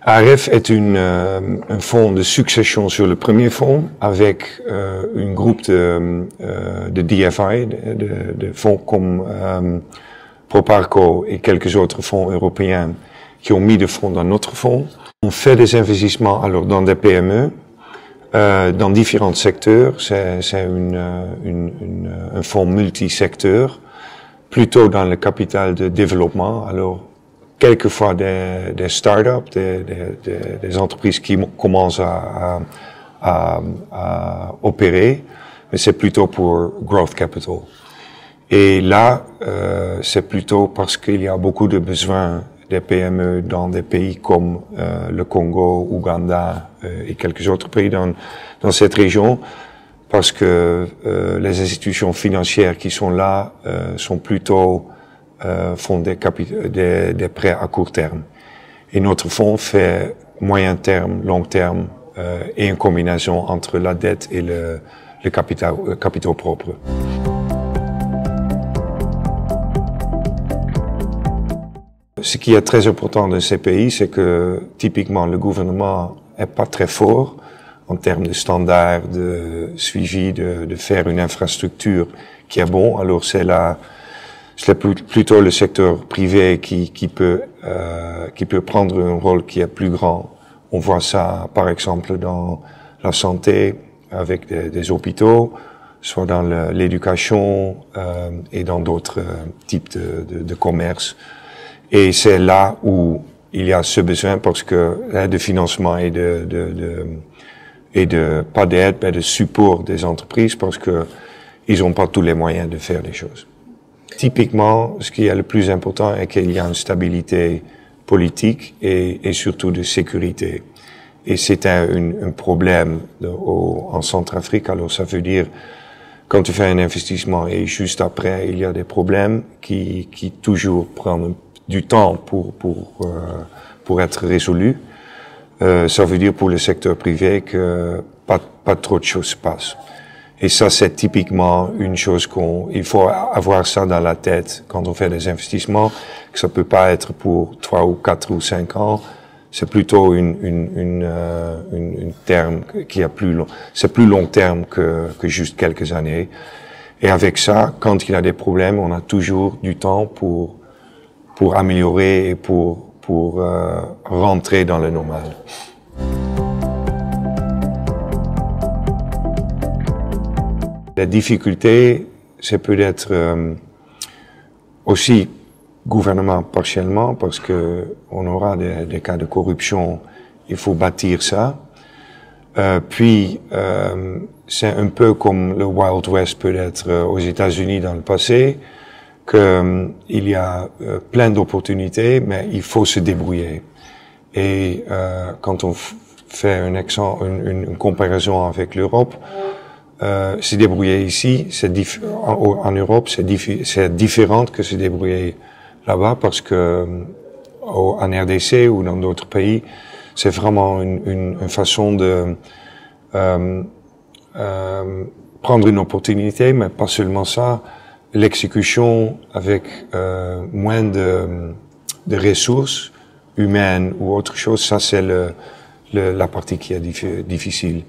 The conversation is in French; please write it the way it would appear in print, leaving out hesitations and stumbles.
ARF est un fonds de succession sur le premier fonds avec un groupe de DFI, de fonds comme Proparco et quelques autres fonds européens qui ont mis des fonds dans notre fonds. On fait des investissements alors dans des PME, dans différents secteurs. C'est un fonds multisecteur, plutôt dans le capital de développement. Alors, quelquefois des startups, des entreprises qui commencent à opérer, mais c'est plutôt pour growth capital. Et là, c'est plutôt parce qu'il y a beaucoup de besoins des PME dans des pays comme le Congo, Ouganda et quelques autres pays dans cette région, parce que les institutions financières qui sont là sont plutôt font des prêts à court terme. Et notre fonds fait moyen terme, long terme et une combinaison entre la dette et le capitaux propres. Ce qui est très important dans ces pays, c'est que typiquement le gouvernement est pas très fort en termes de standards, de suivi, de faire une infrastructure qui est bon. Alors c'est plutôt le secteur privé qui peut prendre un rôle qui est plus grand. On voit ça, par exemple, dans la santé, avec des hôpitaux, soit dans l'éducation et dans d'autres types de commerce. Et c'est là où il y a ce besoin parce que l'aide de financement et pas d'aide, mais de support des entreprises parce que ils n'ont pas tous les moyens de faire des choses. Typiquement, ce qui est le plus important est qu'il y a une stabilité politique et surtout de sécurité. Et c'est un problème en Centrafrique. Alors ça veut dire, quand tu fais un investissement et juste après, il y a des problèmes qui toujours prennent du temps pour être résolus. Ça veut dire pour le secteur privé que pas trop de choses se passent. Et ça, c'est typiquement une chose il faut avoir ça dans la tête quand on fait des investissements, que ça peut pas être pour 3 ou 4 ou 5 ans. C'est plutôt une terme qui est plus long. C'est plus long terme que juste quelques années. Et avec ça, quand il y a des problèmes, on a toujours du temps pour améliorer et pour rentrer dans le normal. La difficulté, c'est peut-être aussi gouvernement partiellement, parce que on aura des cas de corruption, il faut bâtir ça. Puis, c'est un peu comme le Wild West peut-être aux États-Unis dans le passé, il y a plein d'opportunités, mais il faut se débrouiller. Et quand on fait une comparaison avec l'Europe, se débrouiller ici, en Europe, c'est différent que se débrouiller là-bas parce que en RDC ou dans d'autres pays, c'est vraiment une façon de prendre une opportunité, mais pas seulement ça. L'exécution avec moins de ressources humaines ou autre chose, ça c'est la partie qui est difficile.